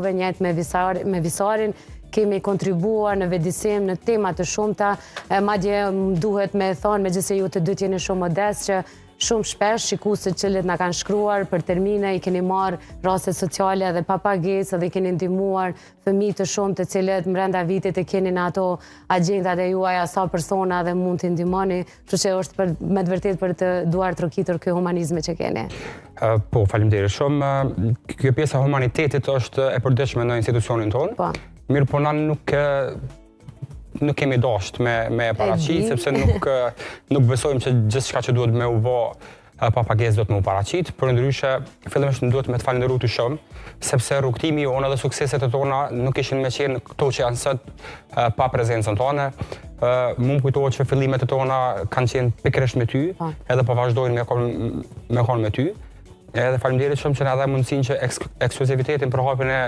juve, njëjtë me Visarin, kemi kontribuar në vedisim në tema të shumta, madje duhet me thonë, megjithëse ju të dy jeni shumë modest, që shumë shpesh shikuesit që na kanë shkruar për termine, i keni marrë raste sociale dhe pa pagesë dhe i keni ndihmuar fëmijë të shumë të cilët brenda vitit e keni në ato agjendat e juaja sa persona dhe mund t'i ndihmoni, kështu që është me të vërtetë për të duar trokitur ky humanizmi që keni. Po, faleminderit shumë. Kjo pjesa e humanitetit është e përditshme në institucionin tonë. Po. Mirë, po na nuk kemi dasht me paraqit, sepse nuk besojmë që gjithçka që duhet me u bë pa pagesë do të më u paraqit, por ndryshe fillimisht duhet me të falenderuar të shumë, sepse rrugtimi jonë dhe sukseset e tona nuk ishin me qenë këto që janë sot pa prezencën tonë. Mu më kujtohet që fillimet e tona kanë qenë pikërisht me ty, edhe po vazhdojnë me konë me ty. Edhe faleminderit shumë që na dha mundësinë që ekskluzivitetin për hapjen e